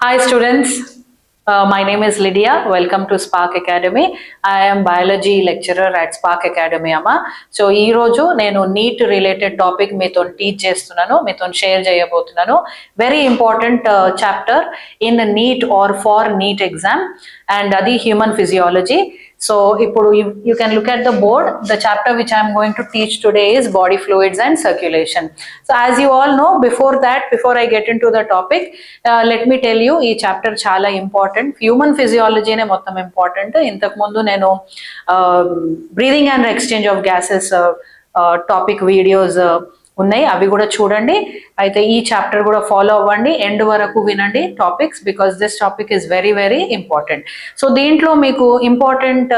Hi students, my name is Lydia. Welcome to Spark Academy. I am biology lecturer at Spark Academy Amma. So ee roju nenu NEET related topic meeto teach chestunanu, meeto share cheyabothunanu. Very important chapter in NEET or for NEET exam, and adi human physiology. So you can look at the board. The chapter which I am going to teach today is body fluids and circulation. So as you all know, before I get into the topic, let me tell you, ee chapter chala important. Human physiology ne mottam important. Intaku mundu nenu breathing and exchange of gases topic videos ఉన్నాయి, అవి కూడా చూడండి. అయితే ఈ chapter కూడా follow అవ్వండి, end వరకు వినండి topics, because this topic is very very important. So దీంట్లో మీకు ఇంపార్టెంట్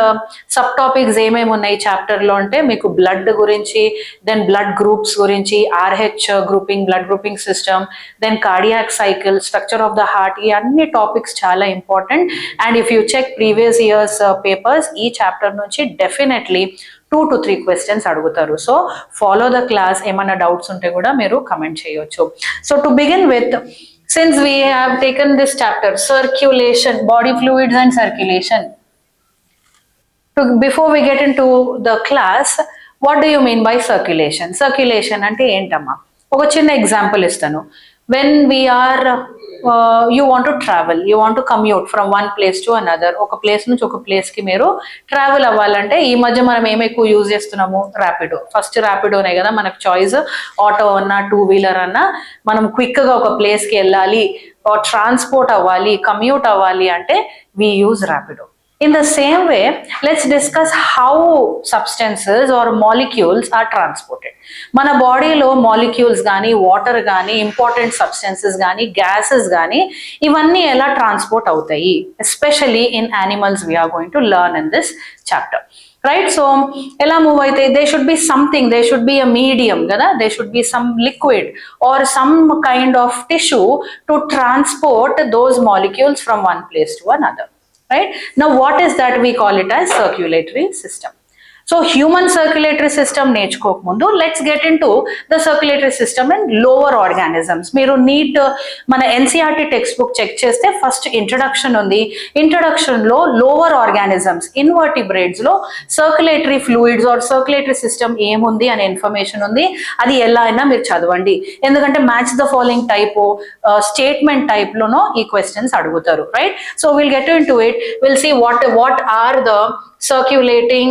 సబ్ టాపిక్స్ ఏమేమి ఉన్నాయి చాప్టర్లో అంటే, మీకు బ్లడ్ గురించి, దెన్ బ్లడ్ గ్రూప్స్ గురించి, R H grouping, blood grouping system, then cardiac cycle, structure of the heart, ఈ అన్ని టాపిక్స్ చాలా important. And if you check previous years papers, ఈ చాప్టర్ నుంచి డెఫినెట్లీ 2 to 3 questions అడుగుతారు. So follow the class. ఏమైనా doubts ఉంటే కూడా మీరు కమెంట్ చేయొచ్చు. So to begin with, since we have taken this chapter, circulation, body fluids and circulation, before we get into the class, what do you mean by circulation? Circulation అంటే ఏంటమ్మా? ఒక చిన్న example ఇస్తాను. When we are you want to travel, you want to commute from one place to another, ఒక place నుంచి ఒక place కి మీరు ట్రావెల్ అవ్వాలంటే, ఈ మధ్య మనం ఏమి ఎక్కువ యూజ్ చేస్తున్నాము? ర్యాపిడో. ఫస్ట్ ర్యాపిడోనే కదా మనకు చాయిస్. ఆటో అన్నా, 2-వీలర్ అన్నా, మనం క్విక్ గా ఒక ప్లేస్ కి వెళ్ళాలి, ట్రాన్స్పోర్ట్ అవ్వాలి, కమ్యూట్ అవ్వాలి అంటే we use Rapido. In the same way, let's discuss how substances or molecules are transported. మన బాడీలో మాలిక్యూల్స్ కానీ, వాటర్ కానీ, ఇంపార్టెంట్ సబ్స్టెన్సెస్ కానీ, గ్యాసెస్ కానీ, ఇవన్నీ ఎలా ట్రాన్స్పోర్ట్ అవుతాయి, especially in animals we are going to learn in this chapter. Right? So ఎలా మూవ్ అయితే, they should be something, they should be a medium కదా, they should be some liquid or some kind of tissue to transport those molecules from one place to another. Right? Now what is that? We call it as circulatory system. So human circulatory system నేర్చుకోక ముందు, let's get into the circulatory system in lower organisms. మీరు NEET మన NCERT text book చెక్ చేస్తే first introduction ఉంది. Introduction లో lower organisms, invertebrates లో circulatory fluids or circulatory system ఏముంది అనే ఇన్ఫర్మేషన్ ఉంది. అది ఎలా అయినా మీరు చదవండి, ఎందుకంటే match the following type statement type లోనో ఈ క్వశ్చన్స్ అడుగుతారు. Right? So will get into it. Will see what are the circulating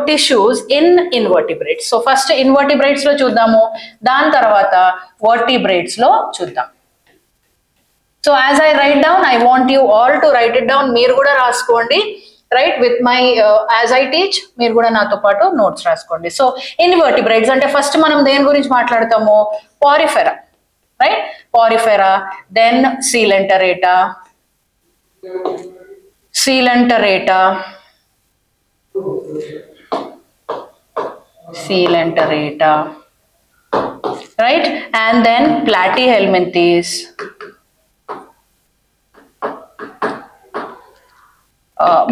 tissues in invertebrates. So first invertebrates lo chuddaamu, dan tarvata vertebrates lo chuddam. So as I write down, I want you all to write it down. Meer kuda raskondi, right? With my as I teach, meer kuda nato paatu notes raskondi. So invertebrates ante first manam deni gurinchi maatladtamo? Porifera, right? Porifera, then coelenterata, right? And then platyhelminthes,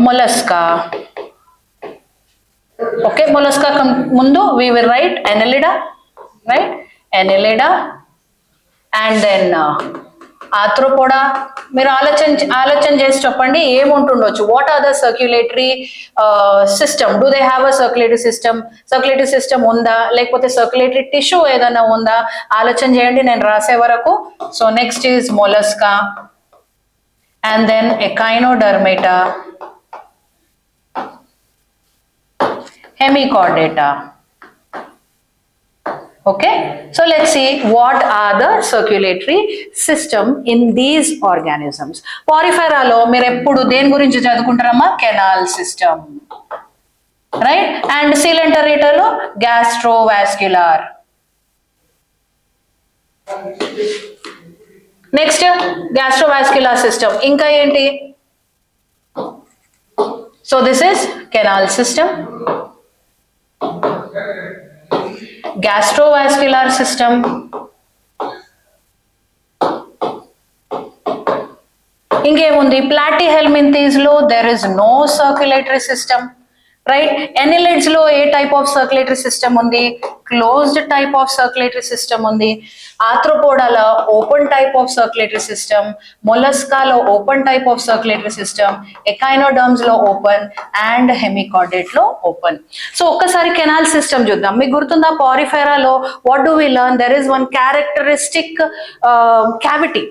mollusca. Okay, mollusca mundu we will write annelida, right? Annelida. And then Arthropoda. మీరు ఆలోచన చేసి చెప్పండి ఏముంటుండొచ్చు. What are the circulatory system? Do they have a circulatory system? Circulatory system ఉందా, లేకపోతే circulatory tissue ఏదైనా ఉందా? ఆలోచన చేయండి నేను రాసే వరకు. So next is Mollusca, and then Echinodermata, Hemichordata. Okay, so let's see what are the circulatory system in these organisms. Porifera lo meer eppudu deni gurinchi chadukuntarama? Canal system, right? And coelenterata lo gastrovascular. Next gastrovascular system inka enti? So this is canal system, gastrovascular system, ఇంకేముంది? platyhelminthes లో there is no circulatory system, right? Annelids లో ఏ type of circulatory system ఉంది? Closed type of circulatory system ఉంది, ఆర్థ్రోపోడాలో open type of circulatory system, మొలస్కాలో open type of circulatory system, echinoderms లో open and hemichordate లో open. So ఒక్కసారి canal system చూద్దాం. మీకు గుర్తుందా పారిఫెరాలో what do we learn, there is one characteristic cavity.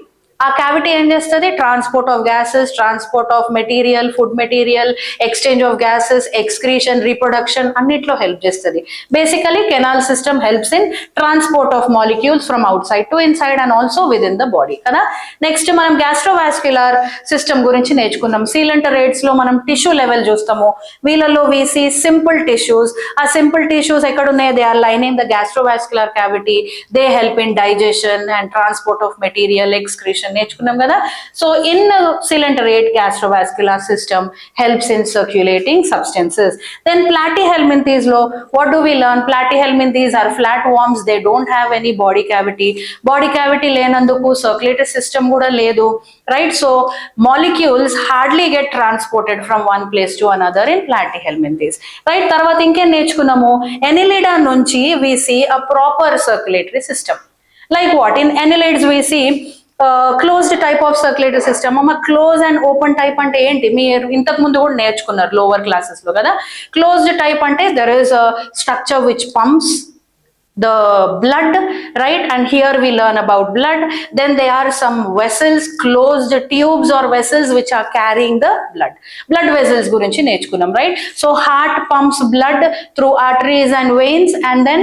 ఆ క్యావిటీ ఏం చేస్తుంది, transport of gases, transport of material, food material, exchange of gases, excretion, reproduction అన్నిట్లో హెల్ప్ చేస్తుంది. Basically canal system helps in transport of molecules from out side to in side and also with in the body కదా. Next మనం గ్యాస్ట్రోవాస్క్యులర్ system గురించి నేర్చుకుందాం. సీలెంటరేట్స్ లో మనం tissue level చూస్తాము, వీళ్ళలో వీసీ సింపుల్ టిష్యూస్. ఆ సింపుల్ టిష్యూస్ ఎక్కడ ఉన్నాయి, they are lining the gastrovascular cavity, they help in digestion and transport of material, excretion నేర్చుకున్నాం కదా. So in ciliated gastrovacular system helps in circulating substances. Then platyhelminthes lo what do we learn, platyhelminthes are flatworms, they don't have any body cavity lenanduku circulatory system kuda ledu, right? So molecules hardly get transported from one place to another in platyhelminthes, right? Tarvata inke నేర్చుకున్నాము, annelida nunchi we see a proper circulatory system. Like what, in annelids we see closed type of circulatory system. అమ్మ close and open type అంటే ఏంటి, మీరు ఇంతకు ముందు కూడా నేర్చుకున్నారు lower classes లో కదా. క్లోజ్డ్ టైప్ అంటే there is a structure which pumps the blood, right? And here we learn about blood. Then there are some vessels, closed tubes or vessels which are carrying the blood vessels gurinchi నేర్చుకున్నాం, right? So heart pumps blood through arteries and veins, and then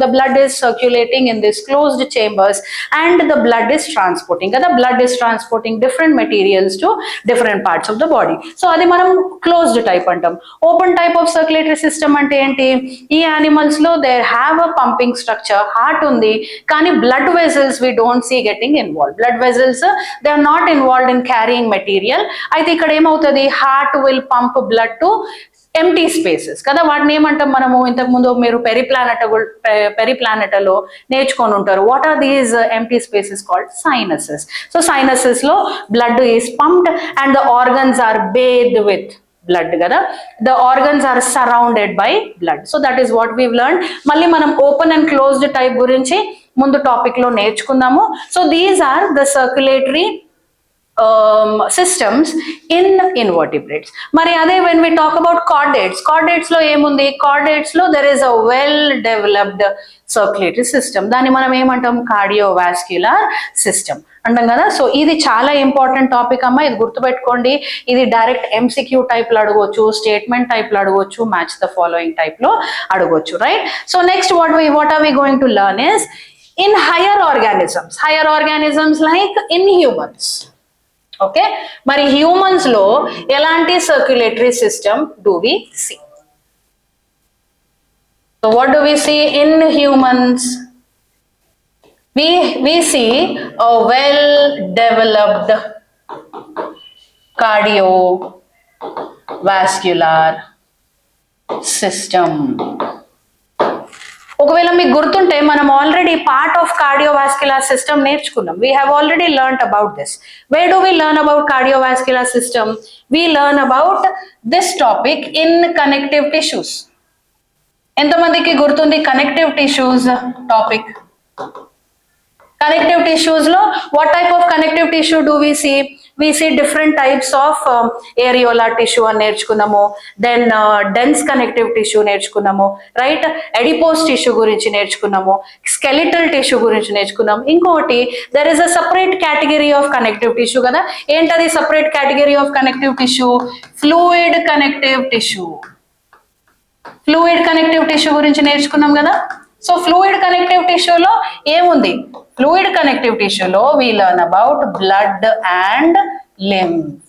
the blood is circulating in these closed chambers and the blood is transporting kada. Blood is transporting different materials to different parts of the body. So adi manam closed type antam. Open type of circulatory system ante enti, ee animals lo they have a pumping structure, heart undi kani blood vessels we don't see getting involved. Blood vessels they are not involved in carrying material. అయితే ఇక్కడ ఏమవుతుంది, heart will pump blood to empty spaces కదా. వాటిని ఏమంటాం మనము, ఇంతకు ముందు మీరు పెరిప్లానెటలో నేర్చుకొని ఉంటారు. What are these empty spaces called sinuses. So sinuses లో blood is pumped and the organs are bathed with blood కదా. The organs are surrounded by blood. So that is what we've learned. మళ్ళీ మనం open and closed type గురించి ముందు topic లో నేర్చుకుందాము. So these are the circulatory systems in invertebrates. Mari ade when we talk about chordates lo emundi, chordates lo there is a well developed circulatory system. Dani manam em antam, cardiovascular system అంటాం కదా. So ఇది చాలా important topic అమ్మా, ఇది గుర్తుపెట్టుకోండి. ఇది direct MCQ type లో అడగవచ్చు, స్టేట్మెంట్ టైప్ లో అడగవచ్చు, మ్యాచ్ ద ఫాలోయింగ్ టైప్ లో అడగవచ్చు, right? So next what are we going to learn is in higher organisms like in humans. Okay, మరి హ్యూమన్స్ లో ఎలాంటి circulatory system do we see? So what do we see in humans? We see a well developed cardiovascular system. ఒకవేళ మీకు గుర్తుంటే మనం already part of cardiovascular system నేర్చుకున్నాం. We have already learned about this. Where do we learn about cardiovascular system? We learn about this topic in connective tissues. ఎంతమందికి గుర్తుంది connective tissues topic? Connective tissues lo what type of connective tissue do we see? We see different types of areolar tissue అని నేర్చుకున్నాము. Then dense connective tissue నేర్చుకున్నాము, right? Adipose tissue గురించి నేర్చుకున్నాము, skeletal tissue గురించి నేర్చుకున్నాము. ఇంకోటి there is a separate category of connective tissue కదా. ఏంటది separate category of connective tissue? Fluid connective tissue. Fluid connective tissue గురించి నేర్చుకున్నాం కదా. సో ఫ్లూయిడ్ కనెక్టివ్ టిష్యూలో ఏముంది? ఫ్లూయిడ్ కనెక్టివ్ టిష్యూలో we learn about blood and lymph.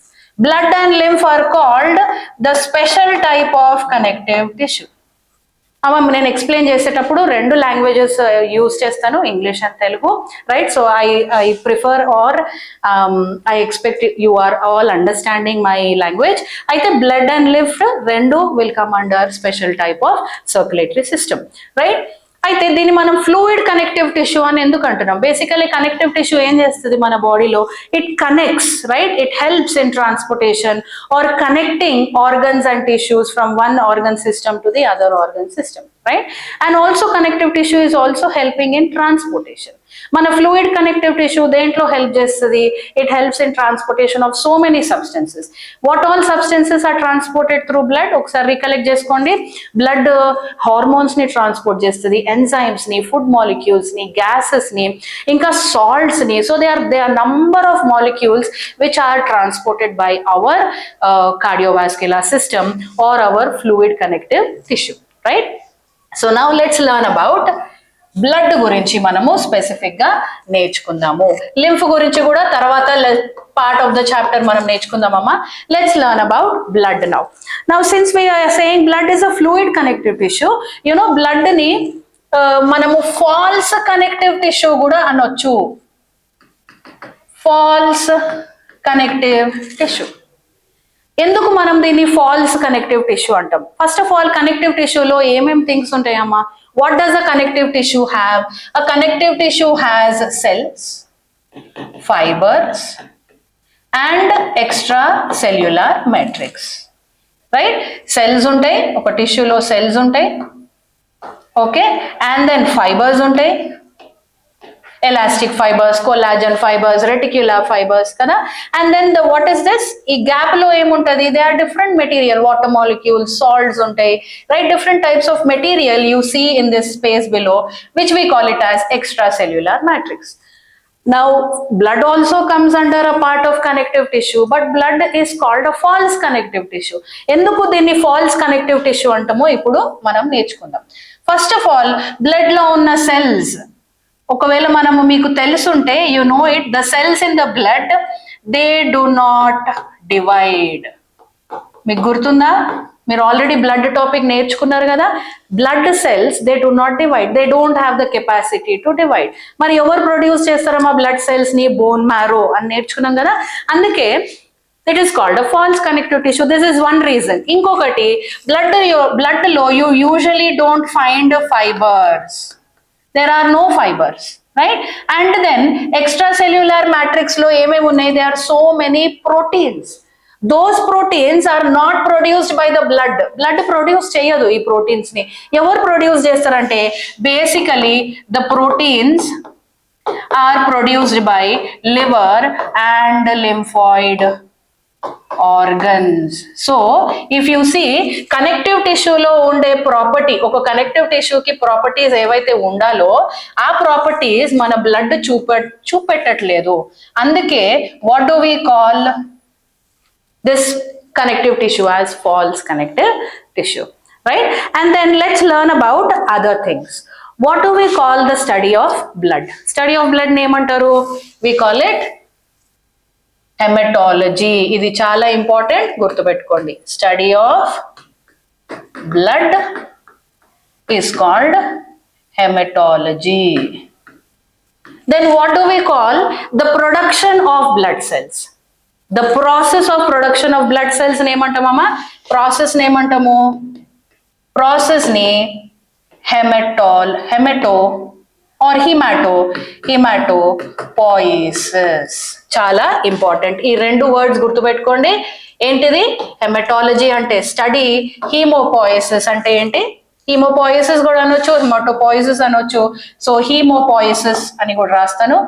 Blood and lymph are called the special type of connective tissue. అమ్మ నేను explain చేసేటప్పుడు రెండు లాంగ్వేజెస్ యూజ్ చేస్తాను, English and Telugu, right? So I prefer or I expect you are all understanding my language. అయితే blood and lymph రెండు will come under special type of circulatory system, right? అయితే దీన్ని మనం ఫ్లూయిడ్ కనెక్టివ్ టిష్యూ అని ఎందుకు అంటున్నాం? Basically connective tissue ఏం చేస్తుంది మన బాడీలో? It connects, right? It helps in transportation or connecting organs and tissues from one organ system to the other organ system, right? And also connective tissue is also helping in transportation. మన fluid connective tissue దేంట్లో help చేస్తుంది? It helps in transportation of so many substances. What all substances are transported through blood? ఒకసారి recollect చేసుకోండి. Blood hormones ని transport చేస్తుంది, enzymes ని, food molecules ని, gases ని, ఇంకా సాల్ట్స్ ని. So they are number of molecules which are transported by our cardiovascular system or our fluid connective tissue, right? So now let's learn about blood గురించి మనము specific గా నేర్చుకుందాము. Lymph గురించి కూడా తర్వాత పార్ట్ ఆఫ్ ద చాప్టర్ మనం నేర్చుకుందామమ్మా. Let's learn about blood now. Now since we are saying blood is a fluid connective tissue, you know blood ని మనము ఫాల్స్ కనెక్టివ్ టిష్యూ కూడా అనొచ్చు. False connective tissue. ఎందుకు మనం దీన్ని ఫాల్స్ కనెక్టివ్ టిష్యూ అంటాం? ఫస్ట్ ఆఫ్ ఆల్ కనెక్టివ్ టిష్యూలో ఏమేమి థింగ్స్ ఉంటాయమ్మా? What does a connective tissue have? A connective tissue has cells, fibers, and extracellular matrix. Right? Cells ఉంటాయి, ఒక టిష్యూలో cells ఉంటాయి, ఓకే, and then fibers ఉంటాయి, elastic fibers, collagen fibers, reticular fibers kada. And then the what is this? ఈ gap లో ఏముంటది? They are different material, water molecules, salts ఉంటాయి, right? Different types of material you see in this space below, which we call it as extracellular matrix. Now blood also comes under a part of connective tissue, but blood is called a false connective tissue. ఎందుకు దీన్ని false connective tissue అంటామో ఇప్పుడు మనం నేర్చుకుందాం. First of all blood లో ఉన్న cells, ఒకవేళ మనము మీకు తెలుసుంటే, you know it, the cells in the blood they do not divide. మీకు గుర్తుందా? మీరు ఆల్రెడీ బ్లడ్ టాపిక్ నేర్చుకున్నారు కదా. Blood cells they do not divide, they don't have the capacity to divide. మరి ఎవరు ప్రొడ్యూస్ చేస్తారమ్మా బ్లడ్ సెల్స్ ని? Bone marrow అని నేర్చుకున్నాం కదా. అందుకే it is called a false connective tissue. This is one reason. ఇంకొకటి, బ్లడ్ లో you usually don't find fibres. There are no fibers, right? And then extracellular matrix lo emem unnai? There are so many proteins. Those proteins are not produced by the blood. Blood produce cheyadu ee proteins ni. Evaru produce chestarante? Basically the proteins are produced by liver and lymphoid organs. So if you see connective tissue లో ఉండే property, ఒక connective టిష్యూకి properties ఏవైతే ఉండాలో ఆ properties మన blood చూపెట్టట్లేదు. అందుకే what do we call this connective tissue as false connective tissue, right? And then let's learn about other things. What do we call the study of blood? Study of blood name antaru? We call it hematology. ఇది చాలా important, గుర్తుపెట్టుకోండి. Study of blood is called hematology. Then what do we call the production of blood cells? The process of production of blood cells నేమంటామమ్మా? Process నేమంటాము? Process ని haemato or hematopoiesis. చాలా important. ఈ రెండు words గుర్తుపెట్టుకోండి. ఏంటిది? Haematology అంటే study, హీమోపాయిసిస్ అంటే ఏంటి? హీమోపాయిసిస్ కూడా అనొచ్చు, హెమటోపాయిసిస్ అనొచ్చు. సో హీమోపాయిసిస్ అని కూడా రాస్తాను.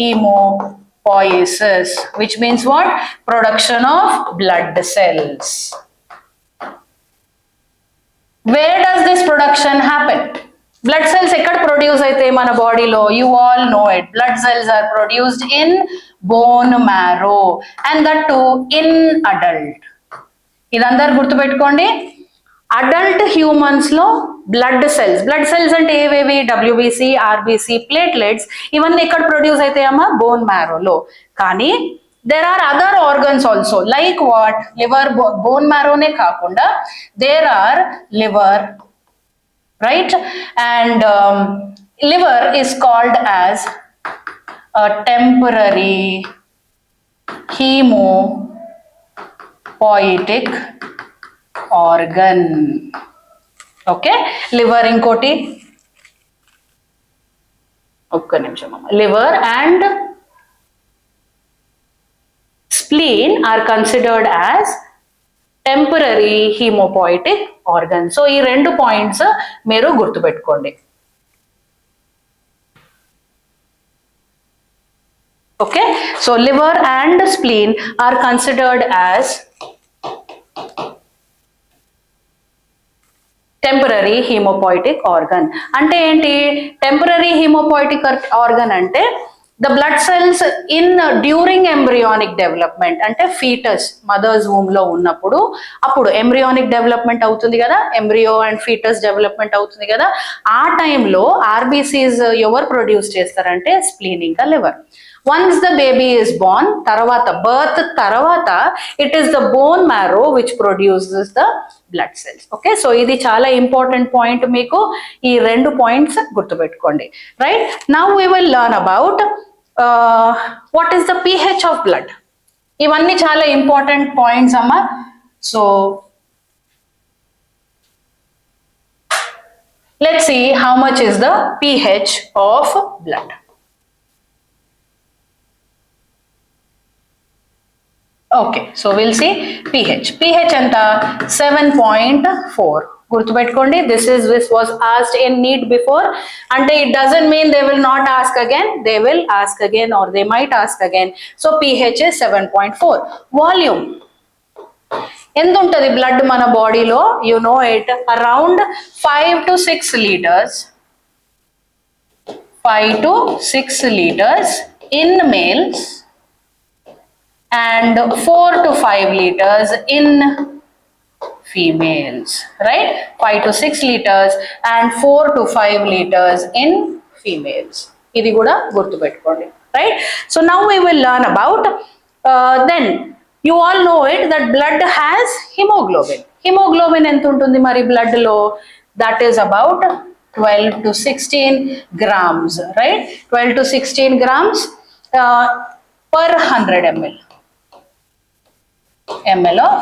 హీమోపాయిసిస్ which means what? Production of blood cells. Where does this production happen? Blood cells ఎక్కడ ప్రొడ్యూస్ అయితే మన బాడీలో? You all know it. Blood cells are produced in bone marrow, and that too in adult. ఇదందరు గుర్తుపెట్టుకోండి. Adult humans లో blood cells అంటే ఏవేవి? WBC, RBC, platelets, ఇవన్నీ ఎక్కడ ప్రొడ్యూస్ అవుతాయమ్మా? బోన్ మ్యారోలో. కానీ there are other organs also, like what? Liver, bone marrow ne kaakunda there are liver, right? And liver is called as a temporary hemopoietic organ. Okay, liver inkoti ఒక్క నిమిషం అమ్మ. Liver and spleen are considered as temporary hemopoietic organs. So ఈ రెండు points మీరు గుర్తుపెట్టుకోండి. Okay, so liver and spleen are considered as temporary haemopoietic organ. అంటే ఏంటి temporary haemopoietic organ అంటే the blood cells in during embryonic development, అంటే foetus mother's womb లో ఉన్నప్పుడు, అప్పుడు ఎంబ్రియానిక్ డెవలప్మెంట్ అవుతుంది కదా, ఎంబ్రియో అండ్ ఫీటస్ డెవలప్మెంట్ అవుతుంది కదా, ఆ టైంలో ఆర్బీసీస్ ఎవరు ప్రొడ్యూస్ చేస్తారంటే స్ప్లీన్ ఇంకా liver. Once the baby is Born, తర్వాత బర్త్ తర్వాత it is the bone marrow which produces the blood cells. Okay, so ఇది చాలా ఇంపార్టెంట్ పాయింట్, మీకు ఈ రెండు పాయింట్స్ గుర్తుపెట్టుకోండి. Right, now we will learn about what is the pH of blood. ఇవన్నీ చాలా ఇంపార్టెంట్ పాయింట్స్ అమ్మా. So let's see how much is the pH of blood. Okay, so will see pH. pH ఎంత 7.4. గుర్తుపెట్టుకోండి, this was asked in NEET before. అంటే it doesn't mean they will not ask again, they will ask again or they might ask again. So pH is 7.4. Volume ఎంత ఉంటుంది blood మన బాడీలో? You know it, around 5 to 6 liters. 5 to 6 liters in males and 4 to 5 liters in females, right? 5 to 6 liters and 4 to 5 liters in females. ఇది కూడా గుర్తుపెట్టుకోండి, right? So now we will learn about then you all know it that blood has hemoglobin. Hemoglobin ఎంత ఉంటుంది మరి blood లో? That is about 12 to 16 grams, right? 12 to 16 grams per 100 ml of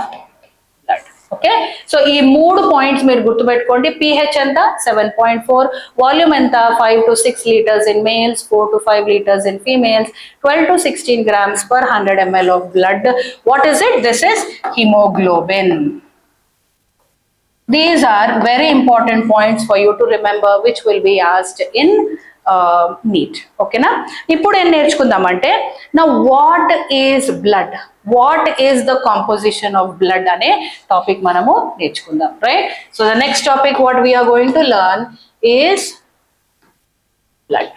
blood. Okay, so ఈ మూడు points మీరు గుర్తుపెట్టుకోండి. pH ఎంత 7.4, volume ఎంత 5 to 6 liters in males, 4 to 5 liters in females, 12 to 16 grams per 100 ml of blood. What is it? This is hemoglobin. These are very important points for you to remember, which will be asked in NEET. ఓకేనా? ఇప్పుడు ఏం నేర్చుకుందామంటే, now what is blood, what is the composition of blood అనే topic మనము నేర్చుకుందాం, right? So the next topic what we are going to learn is blood.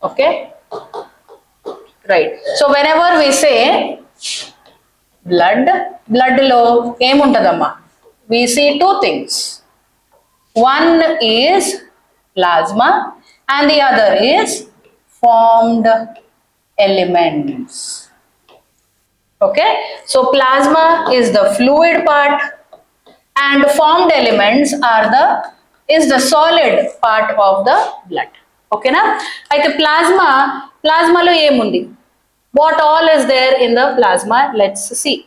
Okay, right. So whenever we say blood లో ఏముంటదమ్మా? We see two things. One is plasma and the other is formed elements. Okay, so plasma is the fluid part and formed elements are the solid part of the blood. Okay na? Aithe plasma lo emundi? What all is there in the plasma? Let's see.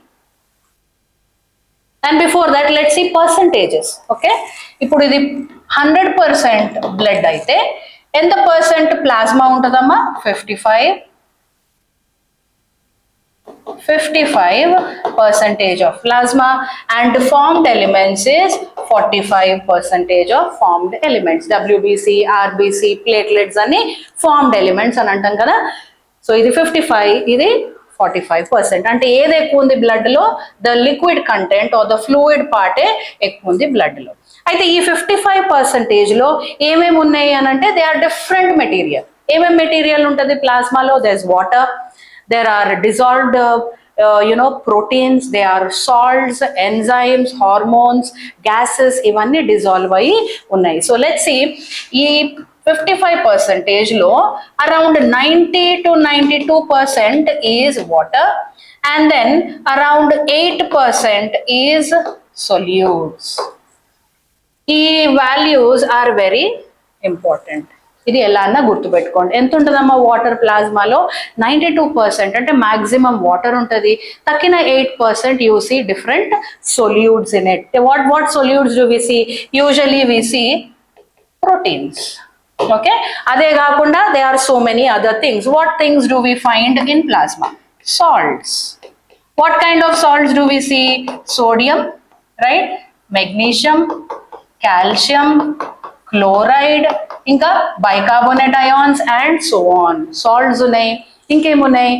And before that, let's see percentages. Okay, ఇప్పుడు ఇది 100% blood అయితే ఎంత percent plasma ఉంటుందమ్మా? 55% of plasma, and formed elements is 45% of formed elements. WBC, RBC, platelets అని formed elements అని అంటాం కదా. So ఇది 55, ఇది 45%. అంటే ఏది ఎక్కువ ఉంది బ్లడ్ లో? The liquid content or the fluid పార్టే ఎక్కువ ఉంది బ్లడ్ లో. అయితే ఈ 55% లో ఏమేమి ఉన్నాయి అని అంటే, దే ఆర్ డిఫరెంట్ మెటీరియల్. ఏమేమి మెటీరియల్ ఉంటుంది ప్లాస్మాలో? There is water, there are dissolved proteins, they are salts, enzymes, hormones, gases, ఇవన్నీ డిజాల్వ్ అయ్యి ఉన్నాయి. సో లెట్స్ సీ, ఈ 55% లో around 90 to 92% is water, and then around 8% is solutes. ఈ values are very important. ఇది ఎలా అన్నా గుర్తుపెట్టుకోండి. ఎంత ఉంటుందమ్మా వాటర్ ప్లాస్మాలో? 92%, అంటే మాక్సిమం వాటర్ ఉంటుంది. తక్కిన 8% you see different solutes in it. What solutes do we see? Usually we see proteins. Okay, అదే కాకుండా they are so many other things. What things do we find in plasma? Salts. What kind of salts do we see? Sodium, right? Magnesium, calcium, chloride, ఇంకా bicarbonate ions and so on. Salts ఉన్నాయి, ఇంకేమున్నాయి?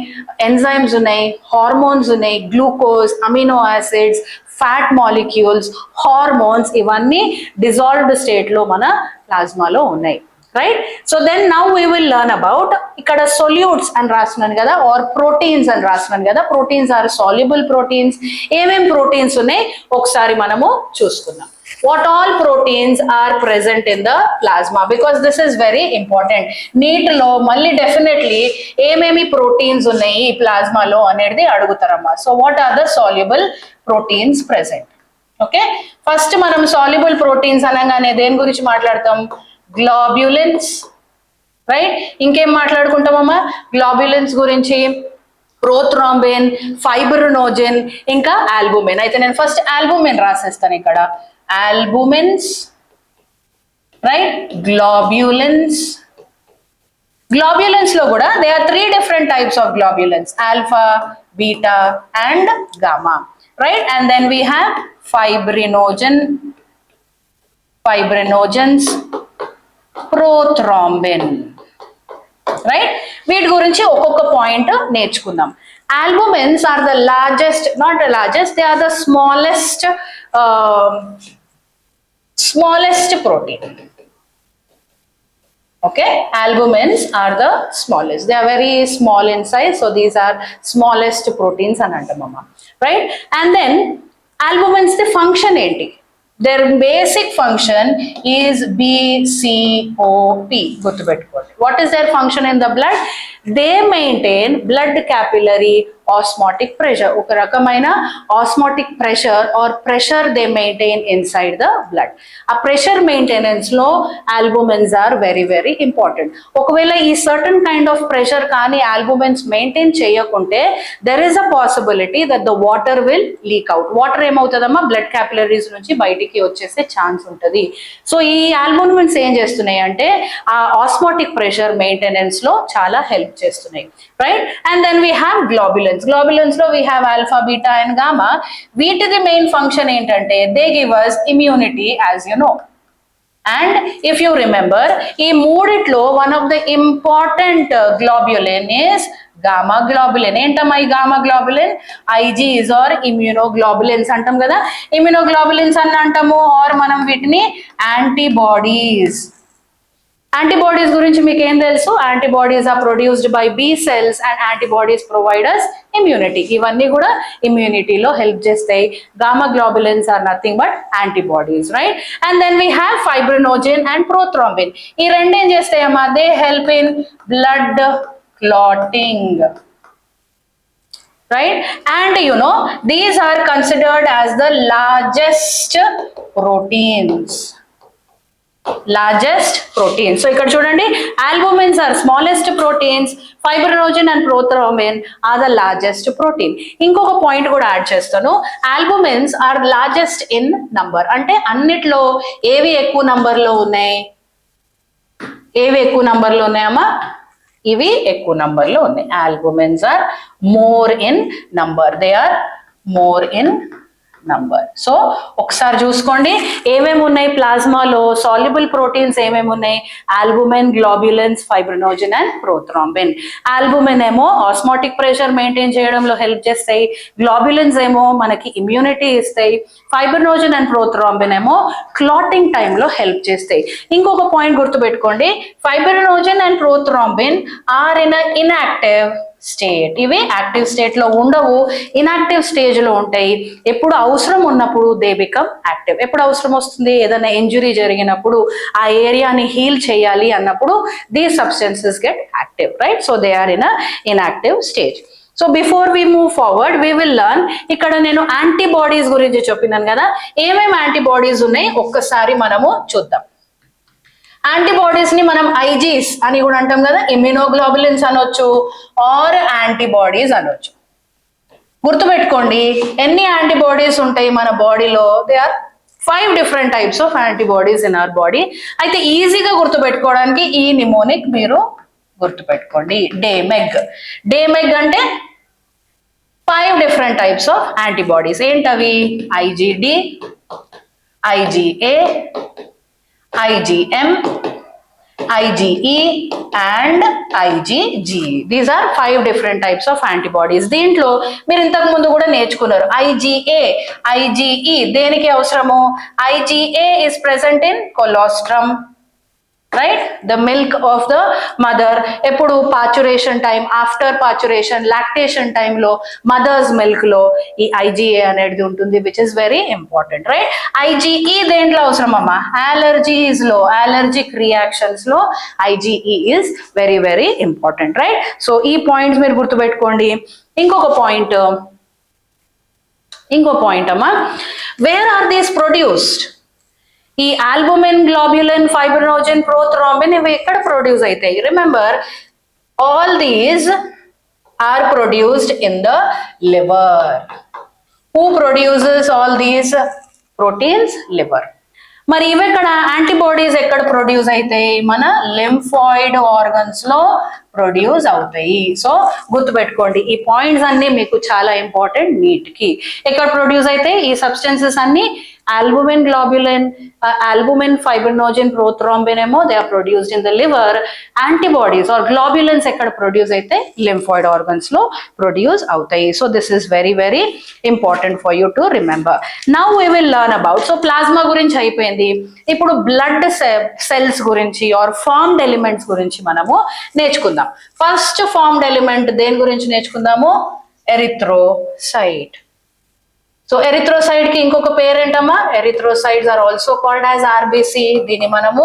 Enzymes ఉన్నాయి, hormones ఉన్నాయి, glucose, amino acids, fat molecules, hormones, ఇవన్నీ dissolved స్టేట్లో మన ప్లాస్మాలో ఉన్నాయి. Right? So then now we will learn about, ఇక్కడ సొల్యూట్స్ అని రాస్తున్నాను కదా, ఆర్ ప్రోటీన్స్ అని రాస్తున్నాను కదా. Proteins are soluble proteins. ఏమేం ప్రోటీన్స్ ఉన్నాయి ఒకసారి మనము చూసుకుందాం. What all proteins are present in the plasma? Because this is very important. NEET లో మళ్ళీ డెఫినెట్లీ ఏమేమి ప్రోటీన్స్ ఉన్నాయి ప్లాస్మాలో అనేది అడుగుతారమ్మా. So what are the soluble proteins present? Okay, first మనం సాల్యుబుల్ ప్రోటీన్స్ అనగానే దేని గురించి మాట్లాడతాం? Globulins, right? ఇంకేం మాట్లాడుకుంటామమ్మా గ్లోబ్యులిన్స్ గురించి? ప్రోథ్రాంబిన్, ఫైబ్రినోజెన్, ఇంకా ఆల్బుమిన్. అయితే నేను ఫస్ట్ ఆల్బుమిన్ రాసేస్తాను ఇక్కడ. ఆల్బుమిన్స్, రైట్? గ్లోబ్యులిన్స్. గ్లోబ్యులిన్స్ లో కూడా they are 3 different types of globulins: alpha, beta and gamma, right? And then we have fibrinogens, prothrombin, right? వీటి గురించి ఒక్కొక్క పాయింట్ నేర్చుకుందాం. Albumins are the largest, not the largest, they are the smallest protein. Okay, albumins are the smallest. They are very small in size, so these are smallest proteins అని అంటామమ్మా, right? And then albumins the function ఏంటి? Their basic function is BCOP. గుర్తుపెట్టుకోండి. What is their function in the blood? They maintain blood capillary osmotic pressure. ఒక రకమైన osmotic pressure or pressure they maintain inside the blood. ఆ pressure maintenance లో albumins are very very important. ఒకవేళ ఈ certain kind of pressure కానీ albumins maintain చేయకుంటే there is a possibility that the water will leak out. Water ఏమవుతుందమ్మా? Blood capillaries నుంచి బయటికి వచ్చేసే ఛాన్స్ ఉంటుంది. సో ఈ ఆల్బుమిన్స్ ఏం చేస్తున్నాయి అంటే ఆ ఆస్మోటిక్ ప్రెషర్ మెయింటెనెన్స్ లో చాలా హెల్ప్ చేస్తున్నాయి, right? And then we have globulins. Globulins లో we have alpha, beta and gamma. వీటిది మెయిన్ ఫంక్షన్ ఏంటంటే they give us immunity, as you know. And if you remember, ఈ మూడిట్లో one of the important globulin is gamma globulin. ఏంటమ్మా ఈ gamma globulin? IgEs or immunoglobulins అంటాం కదా. immunoglobulins అని అంటాము, ఆర్ మనం వీటిని యాంటీబాడీస్. యాంటీబాడీస్ గురించి మీకు ఏం తెలుసు? Antibodies are produced by B cells and antibodies provide us immunity. ఇవన్నీ కూడా ఇమ్యూనిటీలో హెల్ప్ చేస్తాయి. Gamma globulins are nothing but antibodies, right? And then we have fibrinogen and prothrombin. ఈ రెండు ఏం చేస్తాయమ్మా? They help in blood clotting, right? And you know, these are considered as the largest proteins. So ఇక్కడ చూడండి, albumins are smallest proteins, fibrinogen and prothrombin are the largest protein. ఇంకొక point కూడా add చేస్తాను. albumins are largest in number. అంటే అన్నిట్లో ఏవి ఎక్కువ number లో ఉన్నాయి? ఏవి ఎక్కువ నంబర్ లో ఉన్నాయమ్మా? ఇవి ఎక్కువ నంబర్ లో ఉన్నాయి. Albumins are more in number. They are more in number. So ఒకసారి చూసుకోండి ఏమేమి ఉన్నాయి ప్లాస్మాలో. సాల్యుబుల్ ప్రోటీన్స్ ఏమేమి ఉన్నాయి? Albumin, globulins, fibrinogen and prothrombin. Albumin ఏమో ఆస్మోటిక్ ప్రెషర్ మెయింటైన్ చేయడంలో హెల్ప్ చేస్తాయి. గ్లోబ్యులిన్స్ ఏమో మనకి ఇమ్యూనిటీ ఇస్తాయి. ఫైబ్రినోజెన్ అండ్ ప్రోథ్రాంబిన్ ఏమో క్లాటింగ్ టైంలో హెల్ప్ చేస్తాయి. ఇంకొక పాయింట్ గుర్తుపెట్టుకోండి, fibrinogen and prothrombin are in inactive state. ఇవి యాక్టివ్ స్టేట్ లో ఉండవు, ఇన్యాక్టివ్ స్టేజ్ లో ఉంటాయి. ఎప్పుడు అవసరం ఉన్నప్పుడు దే బికమ్ యాక్టివ్. ఎప్పుడు అవసరం వస్తుంది? ఏదైనా ఇంజురీ జరిగినప్పుడు, ఆ ఏరియాని హీల్ చేయాలి అన్నప్పుడు these substances get active, right? So they are in inactive stage. So before we move forward we will learn. ఇక్కడ నేను యాంటీబాడీస్ గురించి చెప్పినాను కదా, ఏమేమి యాంటీబాడీస్ ఉన్నాయి ఒక్కసారి మనము చూద్దాం. యాంటీబాడీస్ ని మనం ఐజీస్ అని కూడా అంటాం కదా, ఇమ్యూనోగ్లోబులిన్స్ అనొచ్చు ఆర్ యాంటీబాడీస్ అనొచ్చు. గుర్తుపెట్టుకోండి, ఎన్ని యాంటీబాడీస్ ఉంటాయి మన బాడీలో? They are 5 different types of antibodies in our body. అయితే ఈజీగా గుర్తుపెట్టుకోవడానికి ఈ నిమోనిక్ మీరు గుర్తుపెట్టుకోండి, డేమెగ్. డేమెగ్ అంటే 5 different types of antibodies. ఏంటవి? ఐజిడి, ఐజిఏ, IgM, IgE and IgG. These are 5 different types of antibodies. దీంట్లో మీరు ఇంతకు ముందు కూడా నేర్చుకున్నారు IgA, IgE దేనికి అవసరము? IgA is present in colostrum, right? The milk of the mother. ఎప్పుడు parturition time, after parturition, lactation టైంలో మదర్స్ మిల్క్ లో ఈ IgA అనేది ఉంటుంది, which is very important, right? IgE దేంట్లో అవసరం అమ్మా? అలర్జీస్ లో, అలర్జిక్ రియాక్షన్స్ లో IgE is very very important, right? So ఈ పాయింట్స్ మీరు గుర్తుపెట్టుకోండి. ఇంకో పాయింట్ అమ్మా, వేర్ ఆర్ దీస్ ప్రొడ్యూస్డ్? ఈ ఆల్బుమిన్, గ్లోబ్యులిన్, ఫైబ్రినోజన్, ప్రోథ్రాంబిన్ ఇవి ఎక్కడ ప్రొడ్యూస్ అవుతాయి? Remember, all these are produced in the liver. Who produces all these proteins? Liver. మరి ఇవి ఎక్కడ యాంటీబాడీస్ ఎక్కడ ప్రొడ్యూస్ అవుతాయి? మన లింఫాయిడ్ ఆర్గన్స్ లో ప్రొడ్యూస్ అవుతాయి. సో గుర్తుపెట్టుకోండి, ఈ పాయింట్స్ అన్ని మీకు చాలా ఇంపార్టెంట్ నీట్ కి. ఎక్కడ ప్రొడ్యూస్ అయితే ఈ సబ్స్టెన్సెస్ అన్ని albumin, globulin, albumin, fibrinogen, prothrombin ఏమో they are produced in the liver. Antibodies or globulins ఎక్కడ ప్రొడ్యూస్ అయితే lymphoid organs లో ప్రొడ్యూస్ అవుతాయి. So this is very very important for you to remember. Now we will learn about, so plasma గురించి అయిపోయింది. ఇప్పుడు blood cells గురించి are formed elements గురించి మనము నేర్చుకుందాం. ఫస్ట్ ఫార్మ్డ్ ఎలిమెంట్ దేని గురించి నేర్చుకుందాము? ఎరిథ్రోసైట్. సో ఎరిథ్రోసైడ్ కి ఇంకొక పేరేంటమ్మా? Erythrocytes are also called as RBC. దీన్ని మనము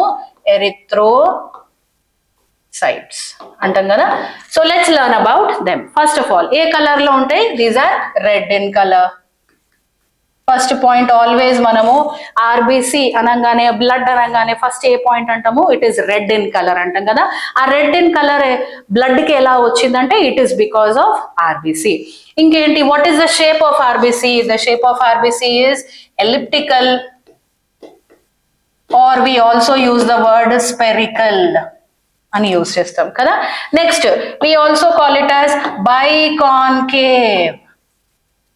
ఎరిథ్రోసైట్స్ అంటాం కదా. So let's learn about them. First of all ఏ కలర్ లో ఉంటాయి? These are red in colour. First point, always మనము ఆర్బిసి అనగానే, బ్లడ్ అనగానే ఫస్ట్ ఏ పాయింట్ అంటాము? It is red in colour అంటాం కదా. ఆ రెడ్ ఇన్ కలర్ బ్లడ్ కి ఎలా వచ్చిందంటే it is because of RBC. ఇంకేంటి? What is the shape of RBC? The shape of RBC is elliptical, or we also use the word spherical అని use చేస్తాం కదా. Next we also call it as biconcave,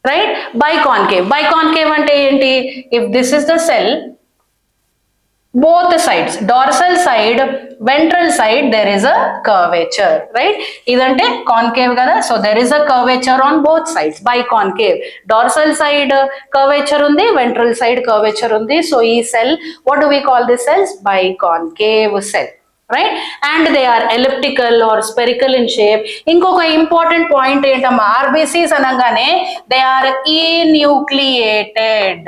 right? Biconcave అంటే ఏంటి? if this is the cell, both the sides, dorsal side, ventral side, there is a curvature, right? ఇదంటే concave కదా. so there is a curvature on both sides. Biconcave, dorsal side curvature ఉంది, ventral side curvature ఉంది. so ఈ cell, what do we call this cells? Biconcave cell, right? And they are elliptical or spherical in shape. ఇంకొక important point ఏంటమ్మా? ఆర్బిసిస్ అనగానే they are ఈన్యూక్లియేటెడ్.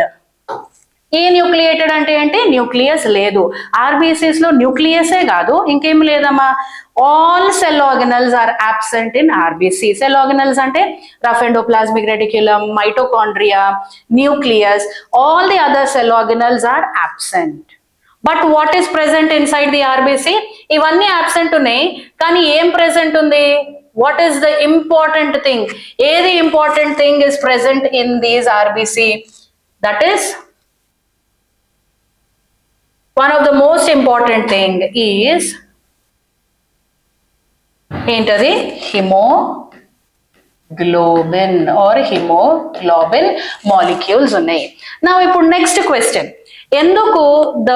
ఈన్యూక్లియేటెడ్ అంటే ఏంటి? Nucleus లేదు. ఆర్బిసిస్ లో న్యూక్లియసే కాదు, ఇంకేం లేదమ్మా. All cell organelles are absent in RBC. Cell organelles అంటే rough endoplasmic reticulum, mitochondria, nucleus, all the other cell organelles are absent. But what is present inside the RBC? ఇవన్నీ absent ఉన్నాయి, కానీ ఏం ప్రెసెంట్ ఉంది? What is the important thing? ఏది important thing is present in these RBC? That is one of the most important thing is ఏంటది? Haemoglobin or haemoglobin molecules ఉన్నాయి. నా ఇప్పుడు నెక్స్ట్ క్వశ్చన్, ఎందుకు the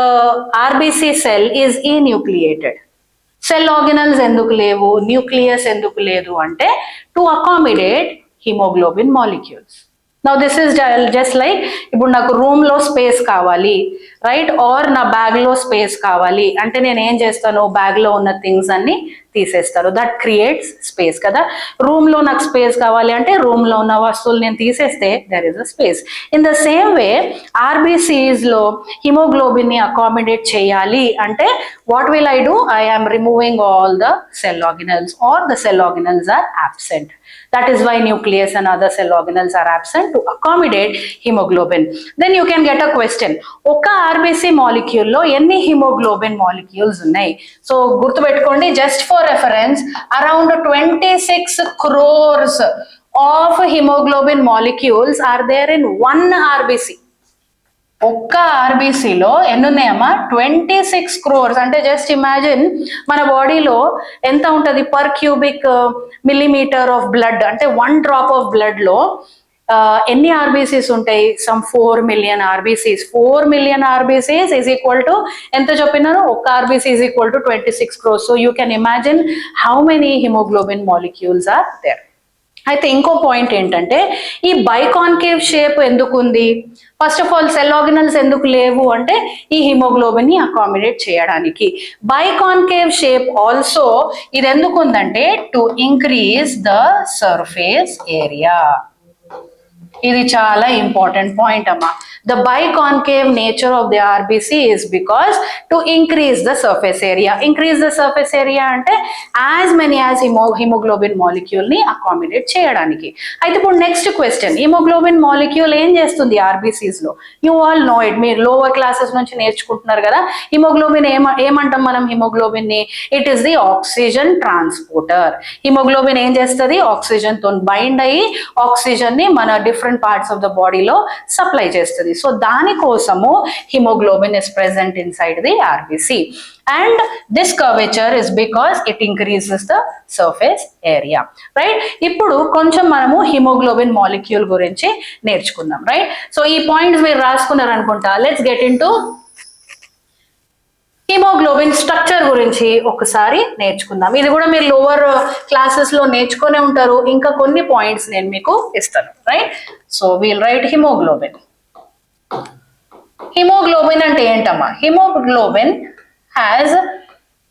RBC cell is enucleated? Cell organelles ఎందుకు లేవు, nucleus ఎందుకు లేదు అంటే to accommodate haemoglobin molecules. Now this is just like, ఇప్పుడు నాకు రూమ్ లో స్పేస్ కావాలి, రైట్? ఆర్ నా బ్యాగ్ లో స్పేస్ కావాలి అంటే నేను ఏం చేస్తాను? బ్యాగ్ లో ఉన్న థింగ్స్ అన్ని తీసేస్తాను. దట్ క్రియేట్స్ స్పేస్ కదా. రూమ్ లో నాకు స్పేస్ కావాలి అంటే రూమ్ లో ఉన్న వస్తువులు నేను తీసేస్తే there is a space. In the same way RBCs లో హిమోగ్లోబిన్ ని అకామిడేట్ చేయాలి అంటే what will I do? I am removing all the cell organelles or the cell organelles are absent. That is why nucleus and other cell organelles are absent to accommodate hemoglobin. Then you can get a question, oka RBC molecule lo enni hemoglobin molecules unnai? So gurtupetukondi, just for reference, around 26 crores of hemoglobin molecules are there in one RBC. ఒక్క ఆర్బీసీలో ఎన్ని ఉన్నాయమ్మా? 26 crores. అంటే just imagine మన బాడీలో ఎంత ఉంటుంది per cubic millimetre of blood, అంటే 1 drop of blood లో ఎన్ని ఆర్బీసీస్ ఉంటాయి? Some 4 million RBCs. 4 million RBCs is equal to ఎంత చెప్పినాను? ఒక్క RBC is equal to 26 crores. So you can imagine how many haemoglobin molecules are there. అయితే ఇంకో పాయింట్ ఏంటంటే ఈ బైకాన్కేవ్ షేప్ ఎందుకు ఉంది? First of all cell organelles ఎందుకు లేవు అంటే ఈ హిమోగ్లోబిన్ ని అకామిడేట్ చేయడానికి. బైకాన్కేవ్ షేప్ ఆల్సో ఇది ఎందుకు ఉందంటే to increase the surface area. ఇది చాలా ఇంపార్టెంట్ పాయింట్ అమ్మా. The biconcave nature of the RBC is because to increase the surface area. Increase the surface area అంటే as many as hemoglobin molecule ని accommodate చేయడానికి. అయితే ఇప్పుడు నెక్స్ట్ క్వశ్చన్, హిమోగ్లోబిన్ మాలిక్యూల్ ఏం చేస్తుంది ఆర్బీసీస్ లో? యూ ఆల్ నో ఇట్, మీరు lower classes నుంచి నేర్చుకుంటున్నారు కదా. హిమోగ్లోబిన్ ఏమంటాం మనం హిమోగ్లోబిన్ ని? It is the oxygen transporter. Haemoglobin ఏం చేస్తుంది? ఆక్సిజన్ తో బైండ్ అయ్యి ఆక్సిజన్ ని మన డిఫరెంట్ పార్ట్స్ ఆఫ్ ద బాడీలో సప్లై చేస్తుంది. సో దానికోసము haemoglobin is present inside the RBC. And this curvature is because it increases the surface area, right? ఇప్పుడు కొంచెం మనము హిమోగ్లోబిన్ మాలిక్యూల్ గురించి నేర్చుకుందాం, రైట్? సో ఈ పాయింట్స్ మీరు రాసుకున్నారు అనుకుంటా. Let's get in to haemoglobin structure గురించి ఒకసారి నేర్చుకుందాం. ఇది కూడా మీరు లోవర్ క్లాసెస్ లో నేర్చుకునే ఉంటారు. ఇంకా కొన్ని పాయింట్స్ నేను మీకు ఇస్తాను, right? So we'll write haemoglobin. Haemoglobin అంటే ఏంటమ్మా? Haemoglobin has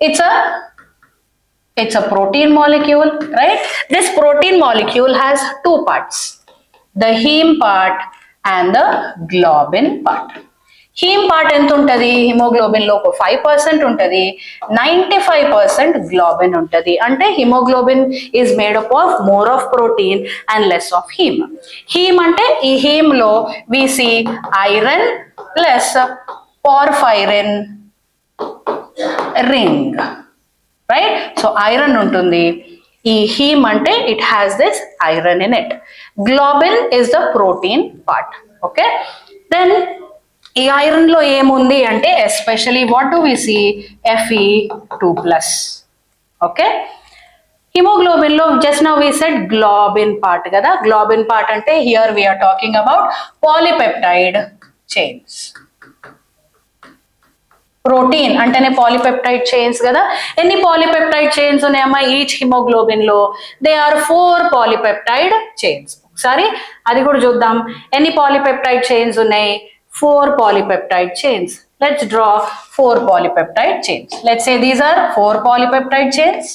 it's a protein molecule, right? This protein molecule has two parts, the heme part and the globin part. Him part ఎంత ఉంటుంది? హిమోగ్లోబిన్ లో 5% ఉంటుంది, 95% గ్లోబిన్ ఉంటుంది. అంటే haemoglobin is made up of more of protein and less of haem. Haem అంటే ఈ haem లో we see iron plus porphyrin ring, right? So iron ఉంటుంది. ఈ హీమ్ అంటే it has this iron in it. Globin is the protein part, okay? Then ఈ iron లో ఏముంది అంటే especially what do we see? Fe2+, okay? Haemoglobin లో just now we said globin part కదా. Globin part అంటే here we are talking about polypeptide chains. Protein అంటేనే polypeptide chains కదా. ఎన్ని పాలిపెప్టైడ్ చైన్స్ ఉన్నాయమ్మా ఈచ్ హిమోగ్లోబిన్ లో? They are 4 polypeptide chains. ఒకసారి అది కూడా చూద్దాం. ఎన్ని పాలిపెప్టైడ్ చైన్స్ ఉన్నాయి? 4 polypeptide chains. Let's draw 4 polypeptide chains. Let's say these are 4 polypeptide chains.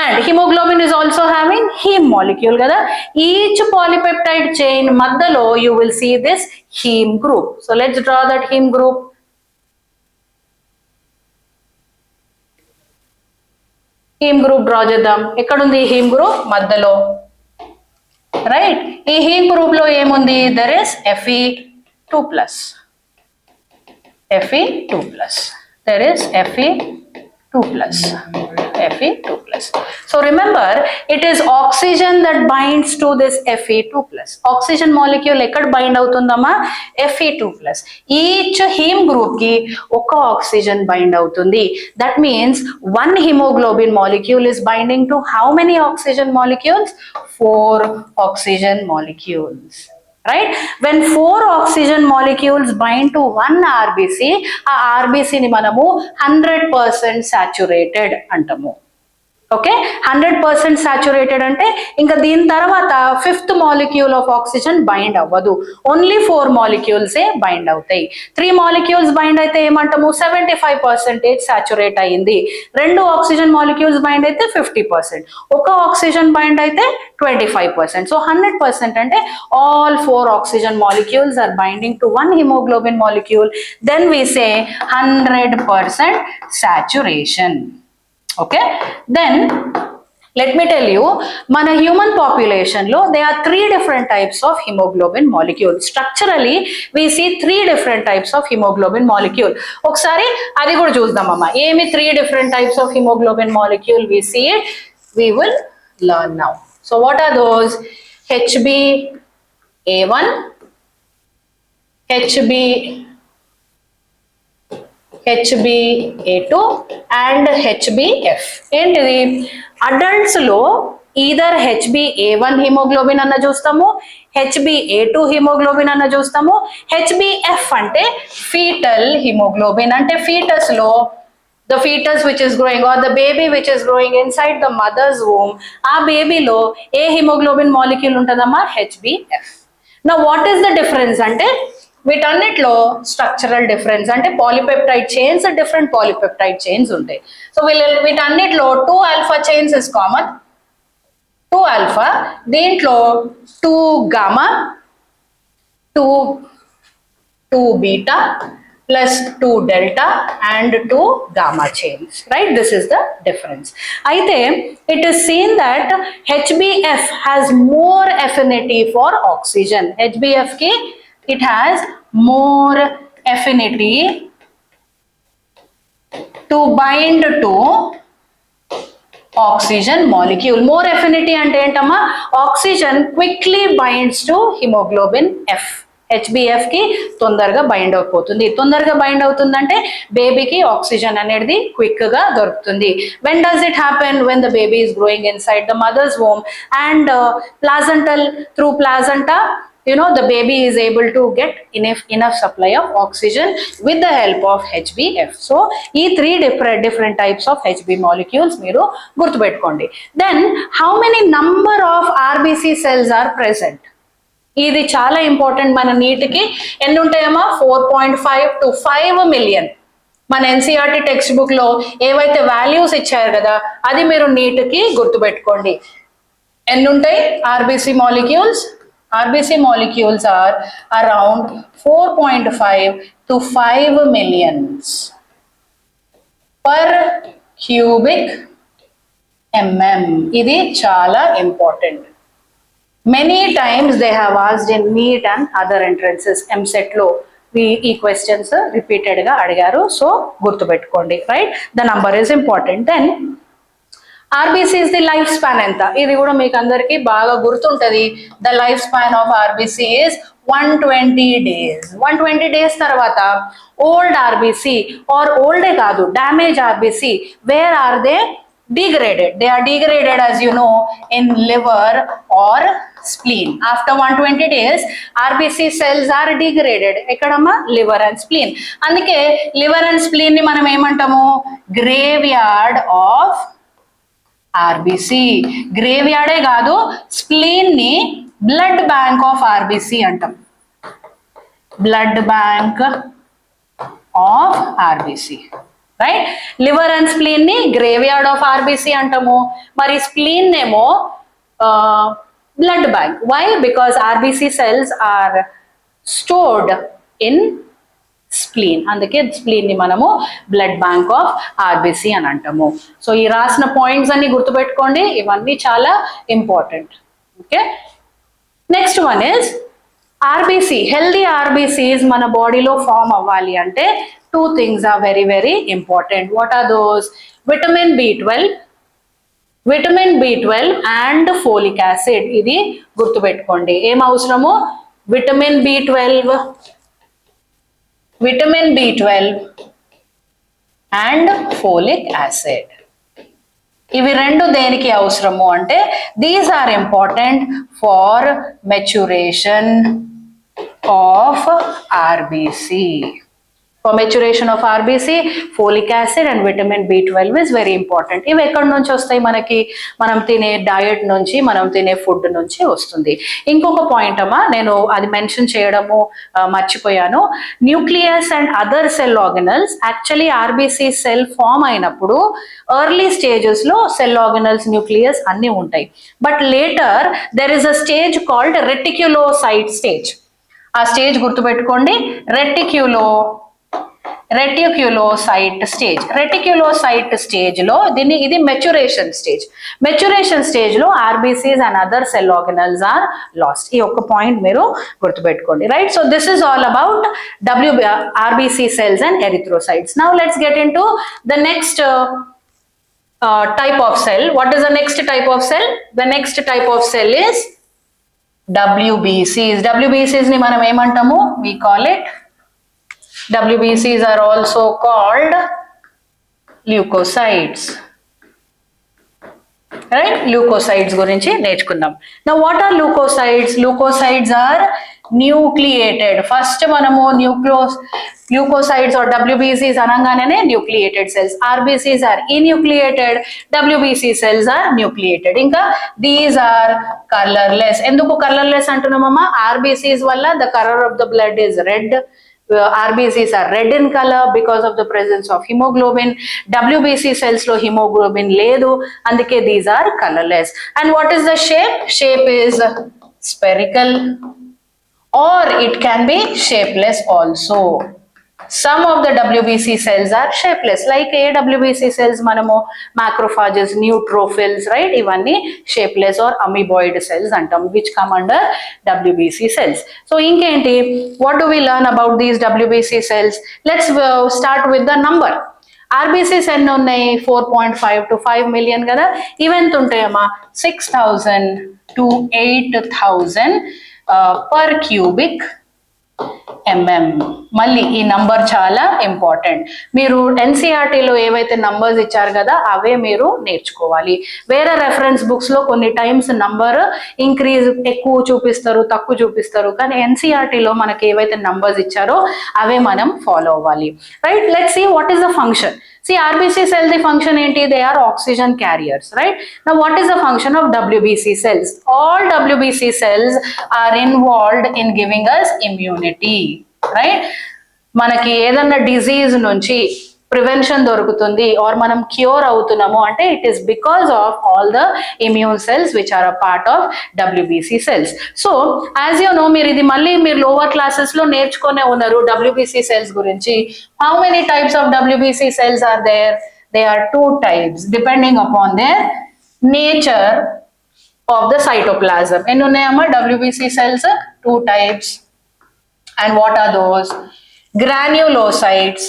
And hemoglobin is also having heme molecule kada. Each polypeptide chain maddalo you will see this heme group. So let's draw that heme group. Heme group draw చేద్దాం. ఎక్కడుంది heme group? మధ్యలో, right? ఈ heme group లో ఏముంది? There is Fe2+. Fe2+. There is Fe2+. Fe2+. So remember, it is oxygen that binds to this Fe2+. Oxygen molecule ekkada bind avutundama? Fe2+. Each heme group ki oka oxygen bind avutundi. That means one hemoglobin molecule is binding to how many oxygen molecules? 4 oxygen molecules. Right? When 4 oxygen molecules bind to one RBC, a RBC ni manamu 100% saturated antamu. Okay, 100% saturated అంటే ఇంకా దీని తర్వాత 5th molecule of oxygen bind అవ్వదు. Only 4 మాలిక్యూల్సే bind అవుతాయి. 3 molecules bind అయితే ఏమంటాము? 75% saturate అయ్యింది. 2 oxygen molecules bind అయితే 50%, ఒక ఆక్సిజన్ బైండ్ అయితే 25%. సో 100% అంటే all 4 oxygen molecules are binding to one hemoglobin molecule. Then we say 100% saturation. Okay, then let me tell you, mana human population lo there are 3 different types of hemoglobin molecule. Structurally we see 3 different types of hemoglobin molecule. Oksari adi kuda chuzdam amma. Emi 3 different types of hemoglobin molecule we see it, we will learn now. So what are those? HbA1, HB HbA2 and HbF. ఏంటిది adults లో either HbA1 haemoglobin అన్న చూస్తాము, HbA2 haemoglobin అన్న చూస్తాము. HbF అంటే foetal haemoglobin, అంటే foetus లో the fetus which is growing or the baby which is growing inside the mother's womb, ఆ బేబీలో ఏ హిమోగ్లోబిన్ మాలిక్యూల్ ఉంటుందమ్మా? HbF. Now what is the difference అంటే వీటన్నిటిలో స్ట్రక్చరల్ డిఫరెన్స్, అంటే polypeptide chains, different polypeptide chains ఉంటాయి. So వీటన్నిటిలో 2 alpha chains is common, 2 alpha, దీంట్లో 2 gamma, 2 beta plus 2 delta and 2 gamma chains, right? This is the difference. Aithe it is seen that HbF has more affinity for oxygen. HbF ki it has more affinity to bind to oxygen molecule. More affinity ante entama oxygen quickly binds to hemoglobin F. HbF కి తొందరగా bind అయిపోతుంది. తొందరగా bind అవుతుందంటే బేబీకి oxygen అనేది quick గా దొరుకుతుంది. When does it happen? When the baby is growing inside the mother's womb and placental through placenta, you know, the baby is able to get enough supply of oxygen with the help of HbF. So ఈ 3 different types of Hb molecules మీరు గుర్తుపెట్టుకోండి. Then how many number of RBC cells are present? ఇది చాలా important. మన నీట్కి ఎన్ని ఉంటాయమ్మా? 4.5 to 5 million. మన NCERT text book లో ఏవైతే వాల్యూస్ ఇచ్చారు కదా, అది మీరు నీట్కి గుర్తుపెట్టుకోండి. ఎన్ని ఉంటాయి RBC molecules? RBC molecules are around 4.5 to 5 millions per cubic mm. ఇది చాలా important. Many times they have asked in NEET and other entrances, EAPCET లో ఈ క్వశ్చన్స్ రిపీటెడ్ గా అడిగారు. సో గుర్తుపెట్టుకోండి, right? The number is important. Then RBC is the life span ఎంత? ఇది కూడా మీకు అందరికి బాగా గుర్తుంటది. The life span of RBC is 120 days. 120 days తర్వాత ఓల్డ్ ఆర్బీసీ ఆర్ ఓల్డే కాదు, damage RBC, where are they degraded? They are degraded, as you know, in liver or spleen. After 120 days RBC cells are degraded. ఎక్కడమ్మా? Liver and spleen. అందుకే liver and spleen ని మనం ఏమంటాము? Graveyard of RBC. గ్రేవ్యార్డే కాదు, spleen ని blood bank of RBC అంటాం. Blood bank of RBC, right? Liver and spleen ని graveyard of RBC అంటాము. మరి స్ప్లీన్ ఏమో blood bank. Why? Because RBC cells are stored in spleen. అందుకే స్ప్లీన్ ని మనము బ్లడ్ బ్యాంక్ ఆఫ్ ఆర్బీసీ అని అంటాము. సో ఈ రాసిన పాయింట్స్ అన్ని గుర్తుపెట్టుకోండి, ఇవన్నీ చాలా important. Okay, next one is RBC. Healthy RBCs మన బాడీలో ఫామ్ అవ్వాలి అంటే 2 things are very very important. What are those? Vitamin B12, vitamin B12 and folic acid. ఇది గుర్తుపెట్టుకోండి. ఏం అవసరము? Vitamin B12 and folic acid. ఇవి రెండు దేనికి అవసరము అంటే these are important for maturation of RBC. For maturation of RBC, folic acid and vitamin B12 is very important. ఇవి ఎక్కడి నుంచి వస్తాయి మనకి? మనం తినే డయట్ నుంచి, మనం తినే ఫుడ్ నుంచి వస్తుంది. ఇంకొక పాయింట్ అమ్మా, నేను అది మెన్షన్ చేయడము మర్చిపోయాను. Nucleus and other cell organelles, actually RBC cell form అయినప్పుడు ఎర్లీ స్టేజెస్ లో సెల్ ఆర్గనల్స్, న్యూక్లియస్ అన్ని ఉంటాయి. But later there is a stage called reticulocyte stage. ఆ స్టేజ్ గుర్తుపెట్టుకోండి, రెటిక్యులోసైట్ స్టేజ్. రెటిక్యులోసైట్ స్టేజ్ లో ఇది మెచ్యురేషన్ స్టేజ్. మెచ్యురేషన్ స్టేజ్ లో RBCs and other cell organelles are lost. ఈ ఒక్క పాయింట్ మీరు గుర్తుపెట్టుకోండి, right? So this is all about RBC cells and erythrocytes. Now let's get in to the next type of cell. What is the next type of cell? The next type of cell is WBCs. WBCs ని మనం ఏమంటాము? We call it, WBCs are also called leukocytes. Right? Leukocytes గురించి నేర్చుకుందాం. Now what are leukocytes? Leukocytes are nucleated. First మనము leukocytes or WBCs అనగానే nucleated cells. RBCs are enucleated. WBC cells are nucleated. ఇంకా these are colorless. ఎందుకు colorless అంటున్నామమ్మా? RBCs వల్ల the color of the blood is red. RBCs are red in color because of the presence of hemoglobin. WBC cells lo hemoglobin ledu, అందుకే these are colorless. And what is the shape? Shape is spherical, or it can be shapeless also. Some of the WBC cells are shapeless, like WBC cells మనము macrophages, neutrophils, right? ఇవన్నీ shapeless or amoeboid cells అంటాం, which come under WBC cells. So ఇంకేంటి, what do we learn about these WBC cells? Let's start with the number. RBCs ఎన్ని ఉన్నాయి? 4.5 to 5 million కదా. ఇవెంత ఉంటాయమ్మా? 6,000 to 8,000 per cubic mm. మళ్ళీ ఈ number చాలా important. మీరు ఎన్సీఆర్టీలో ఏవైతే నంబర్స్ ఇచ్చారు కదా అవే మీరు నేర్చుకోవాలి. వేరే రెఫరెన్స్ బుక్స్ లో కొన్ని టైమ్స్ నంబర్ ఇంక్రీజ్ ఎక్కువ చూపిస్తారు, తక్కువ చూపిస్తారు, కానీ ఎన్సీఆర్టీలో మనకి ఏవైతే నంబర్స్ ఇచ్చారో అవే మనం ఫాలో అవ్వాలి. Right? Let's see what is the function. See, RBC cells, the function enti, they are oxygen carriers, right? Now what is the function of WBC cells? All WBC cells are involved in giving us immunity, right? మనకి ఏదన్నా disease నుంచి prevention దొరుకుతుంది or మనం cure అవుతున్నాము అంటే it is because of all the immune cells which are a part of WBC cells. So as you know, మీరు ఇది మళ్ళీ మీరు లోవర్ క్లాసెస్ లో నేర్చుకునే ఉన్నారు WBC సెల్స్ గురించి. How many types of WBC cells are there? They are 2 types depending upon their nature of the cytoplasm. ఎన్ని ఉన్నాయమ్మా WBC cells? 2 types. And what are those? Granulocytes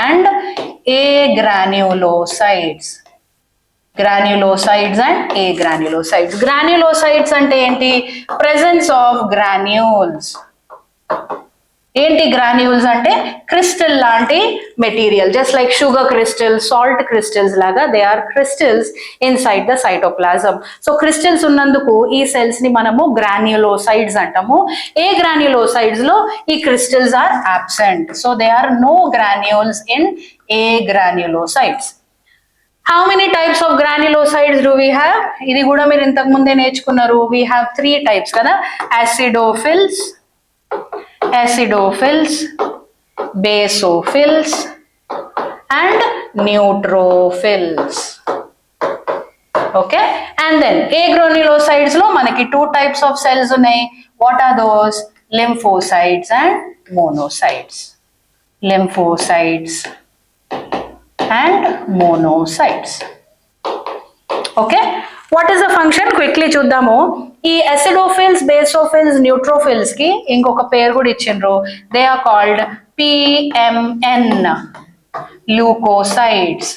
and agranulocytes. Granulocytes and agranulocytes. Granulocytes ante enti? Presence of granules. ఏంటి granules అంటే? Crystal లాంటి material, just like sugar crystal, salt crystals లాగా they are crystals inside the cytoplasm. So crystals ఉన్నందుకు ఈ cells ని మనము గ్రాన్యులోసైడ్స్ అంటాము. ఏ గ్రాన్యులోసైడ్స్ లో ఈ crystals are absent, so they are no granules in agranulocytes. How many types of granulocytes do we have? ఇది కూడా మీరు ఇంతకు ముందే నేర్చుకున్నారు. We have 3 types కదా. Acidophils, basophils and neutrophils. Okay, and then agranulocytes lo manaki 2 types of cells unnai. What are those? Lymphocytes and monocytes. Okay, what is the function? Quickly చూద్దాము. ఈ acidophils, basophils, neutrophils కి ఇంకొక పేరు కూడా ఇచ్చిండ్రు. They are called PMN, leukocytes.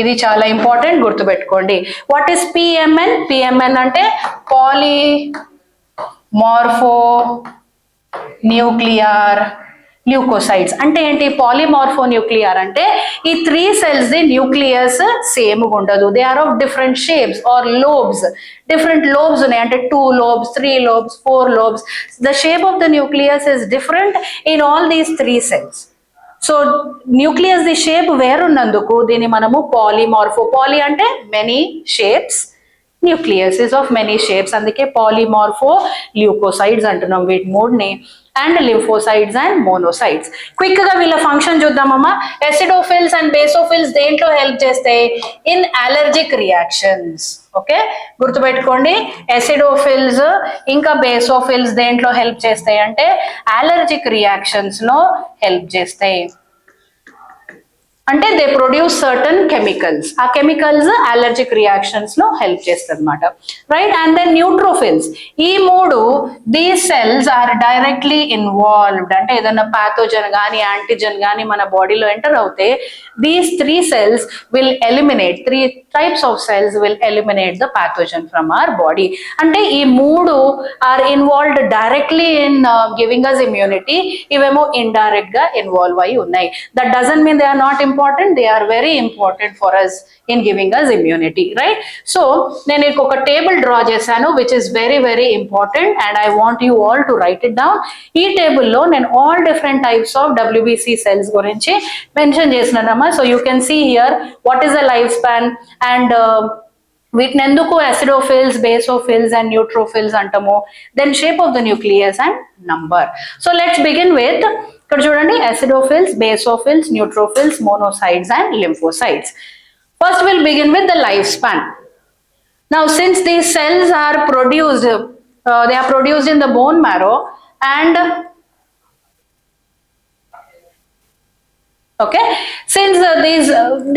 ఇది చాలా important, గుర్తుపెట్టుకోండి. What is PMN? PMN అంటే పాలిమార్ఫోన్యూక్లియర్ ల్యూకోసైడ్స్. అంటే ఏంటి? పాలిమార్ఫోన్యూక్లియర్ అంటే ఈ 3 cells ది న్యూక్లియస్ సేమ్ ఉండదు. They are of different shapes or lobes. Different lobes ఉన్నాయి, అంటే 2 lobes, 3 lobes, 4 lobes. The shape of the nucleus is different in all these 3 cells. So nucleus ది షేప్ వేరున్నందుకు దీన్ని మనము పాలిమార్ఫో, పాలి అంటే many shapes, nucleus is of many shapes, అందుకే polymorpho leucocytes అంటున్నాం వీటి 3ని. And lymphocytes and monocytes. Quick గా వీళ్ళ ఫంక్షన్ చూద్దామమ్మా. ఎసిడోఫిల్స్ అండ్ బేసోఫిల్స్ దేంట్లో హెల్ప్ చేస్తాయి? In allergic reactions. ఓకే, గుర్తుపెట్టుకోండి. ఎసిడోఫిల్స్ ఇంకా బేసోఫిల్స్ దేంట్లో హెల్ప్ చేస్తాయి అంటే అలర్జిక్ రియాక్షన్స్ లో హెల్ప్ చేస్తాయి. అంటే దే ప్రొడ్యూస్ సర్టన్ కెమికల్స్, ఆ కెమికల్స్ అలర్జిక్ రియాక్షన్స్ లో హెల్ప్ చేస్తుంది అనమాట, రైట్. అండ్ దెన్ న్యూట్రోఫిల్స్, ఈ మూడు these cells are directly involved, అంటే ఏదైనా పాథోజన్ కానీ యాంటీజన్ కానీ మన బాడీలో ఎంటర్ అవుతే these three cells will eliminate, three types of cells will eliminate the pathogen from our body. అంటే ఈ మూడు are involved directly in giving us immunity, ఇవేమో ఇండైరెక్ట్ గా ఇన్వాల్వ్ అయి ఉన్నాయి. That doesn't mean they are not important, they are very important for us in giving us immunity, right? So నేను ఒక table draw చేశాను which is very very important and I want you all to write it down. ఈ టేబుల్లో నేను all different types of WBC cells గురించి mention చేసినానమ్మా. So you can see here what is the life span and వీటిని ఎందుకు acidophils, basophils and neutrophils అంటాము, then shape of the nucleus and number. So let's begin with, ఇక్కడ చూడండి, acidophils, basophils, neutrophils, monocytes and lymphocytes. First we'll begin with the lifespan. Now since these cells are produced, they are produced in the bone marrow and okay, since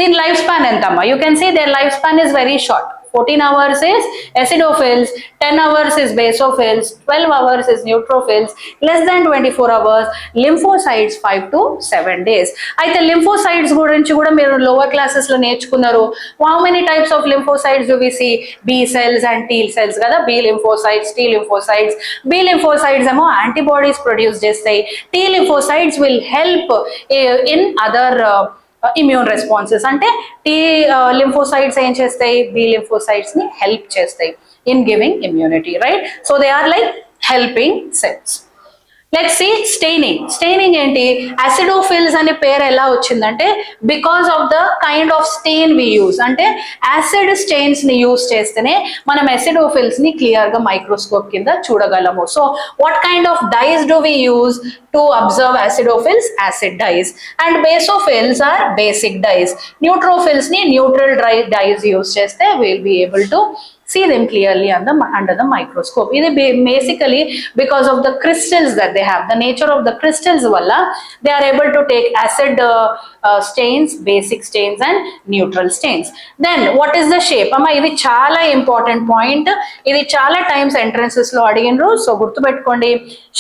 the lifespan entama, you can see their lifespan is very short. 14 hours is acidophils, 10 hours is basophils, 12 hours is neutrophils, less than 24 hours lymphocytes, 5 to 7 days. అయితే lymphocytes గురించి కూడా మీరు lower classes లో నేర్చుకున్నారు. How many types of lymphocytes do we see? B cells and T cells కదా, B lymphocytes, T lymphocytes. B lymphocytes ఏమో antibodies produce చేస్తాయి, T lymphocytes will help in other immune responses. అంటే T lymphocytes ఏం చేస్తాయి, B lymphocytes ని help చేస్తాయి in giving immunity, right. So they are like helping cells. Let's see staining. Staining ఏంటి, acidophils అనే పేరు ఎలా వచ్చిందంటే because of the kind of stain we use, అంటే యాసిడ్ స్టెయిన్స్ ని యూజ్ చేస్తేనే మనం అసిడోఫిల్స్ ని క్లియర్ గా మైక్రోస్కోప్ కింద చూడగలము. So what kind of dyes do we use to observe acidophils? Acid dyes. And basophils are basic dyes. Neutrophils ni neutral dyes use cheste we'll be able to see them clearly under the microscope. It is basically because of the crystals that they have, the nature of the crystals valla they are able to take acid stains, basic stains and neutral stains. Then what is the shape? Amma idi chaala important point, idi chaala times entrances lo adiginru, so gurtu pettukondi.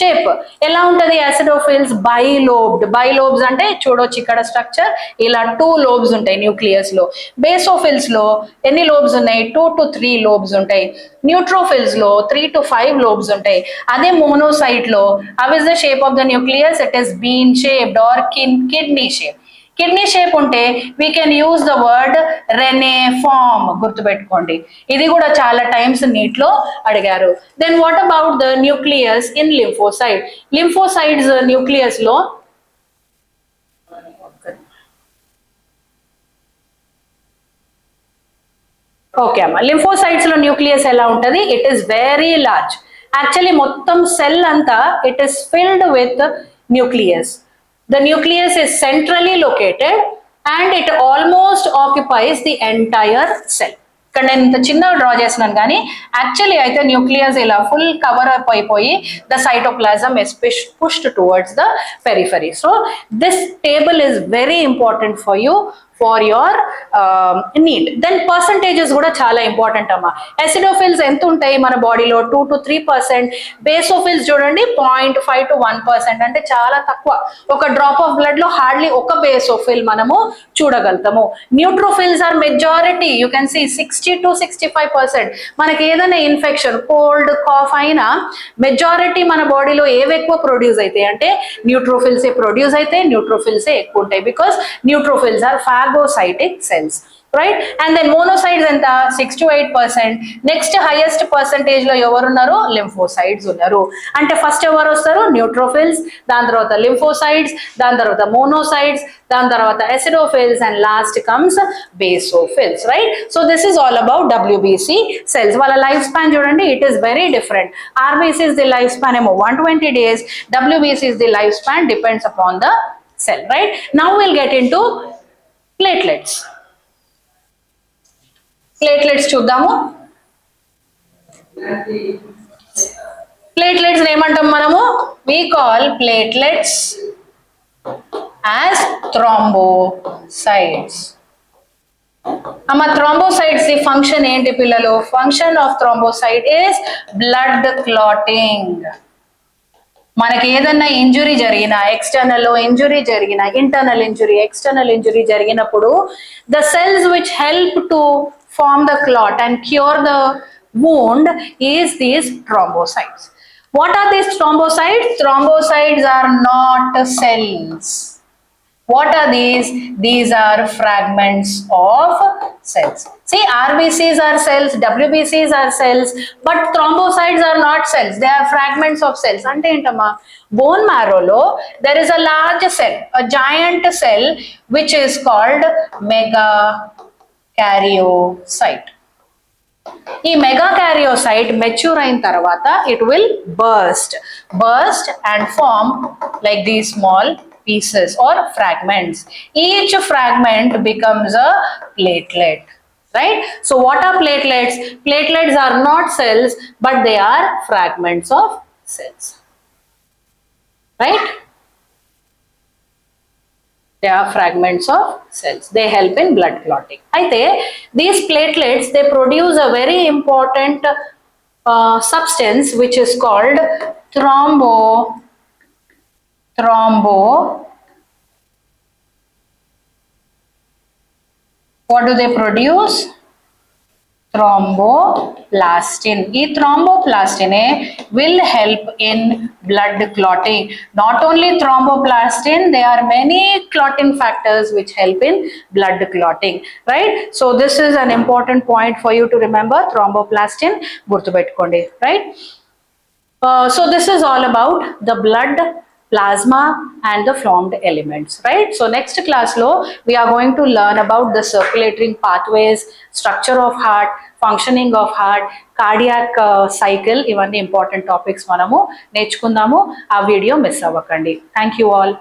Shape ela untadi acidophils? Bilobed. Bilobes ante chudochu ikkada structure ila 2 lobes untayi nucleus lo. Basophils lo enni lobes unnai? 2 to 3 lobes ఉంటాయి. Neutrophils లో 3 to 5 lobes ఉంటాయి. అదే monocyte లో how is the shape of the nucleus? It is bean shaped or kidney shape. Kidney shape ఉంటే we can use the word reniform, గుర్తుపెట్టుకోండి. ఇది కూడా చాలా టైమ్స్ నీట్ లో అడిగారు. Then what about the nucleus in lymphocyte? Lymphocytes nucleus లో okay అమ్మా, lymphocytes లో న్యూక్లియస్ ఎలా ఉంటది? It is very large. Actually మొత్తం సెల్ అంతా it is filled with nucleus. The nucleus is centrally located and it almost occupies the entire cell. ఇక్కడ నేను ఇంత చిన్నగా డ్రా చేస్తున్నాను కానీ యాక్చువల్లీ అయితే న్యూక్లియస్ ఇలా ఫుల్ కవర్ అప్ అయిపోయి the cytoplasm is pushed towards the periphery. So this table is very important for you for your NEET. Then percentages కూడా చాలా ఇంపార్టెంట్ అమ్మా. అసిడోఫిల్స్ ఎంత ఉంటాయి మన బాడీలో? 2 to 3%. బేసోఫిల్స్ చూడండి 0.5 to 1%, అంటే చాలా తక్కువ. ఒక డ్రాప్ ఆఫ్ బ్లడ్ లో హార్డ్లీ ఒక బేసోఫిల్ మనము చూడగలుగుతాము. Neutrophils are majority, you can see 60 to 65%. మనకి ఏదైనా ఇన్ఫెక్షన్, కోల్డ్, కాఫ్ అయినా మెజారిటీ మన బాడీలో ఏవి ఎక్కువ ప్రొడ్యూస్ అవుతాయి అంటే న్యూట్రోఫిల్సే ప్రొడ్యూస్ అయితే, న్యూట్రోఫిల్సే ఎక్కువ ఉంటాయి because neutrophils are phagocytic cells, right? And then monocytes enta 6 to 8%. next highest percentage lo evaru unnaru? Lymphocytes unnaru. ante first evaru vastaru? Neutrophils, dan tarvata lymphocytes, dan tarvata monocytes, dan tarvata acidophils, and last comes basophils, right? So this is all about WBC cells. Wala lifespan chudandi, it is very different. RBC is the lifespan emo 120 days, WBC is the lifespan depends upon the cell, right? Now we'll get into platelets. Platelets చూద్దాము. Platelets ఏమంటాం మనము? we call platelets as thrombocytes. Thrombocytes the function enti pillalu? Function of thrombocyte is blood clotting. మనకి ఏదన్నా injury జరిగినా, external injury జరిగినా, internal injury, external injury జరిగినప్పుడు the cells which help to form the clot and cure the wound is these thrombocytes. What are these thrombocytes? Thrombocytes are not cells. What are these? These are fragments of cells. See, RBCs are cells, WBCs are cells, but thrombocytes are not cells. They are fragments of cells. Ante entama bone marrow lo there is a large cell, a giant cell which is called megakaryocyte. ఈ మెగాకారియోసైట్ mature అయిన తర్వాత it will burst and form like the small pieces or fragments. Each fragment becomes a platelet, right? So what are platelets? Platelets are not cells, but they are fragments of cells, right? They are fragments of cells. They help in blood clotting. Aithe these platelets, they produce a very important substance which is called what do they produce? Thromboplastin. This thromboplastin will help in blood clotting. Not only thromboplastin, there are many clotting factors which help in blood clotting, right? So this is an important point for you to remember. Thromboplastin, gurtupettukondi, right? So this is all about the blood, plasma and the formed elements, right? So next class lo we are going to learn about the circulatory pathways, structure of heart, functioning of heart, cardiac cycle. Ivanni important topics manamu nechukundamu. Aa video miss avvakandi. Thank you all.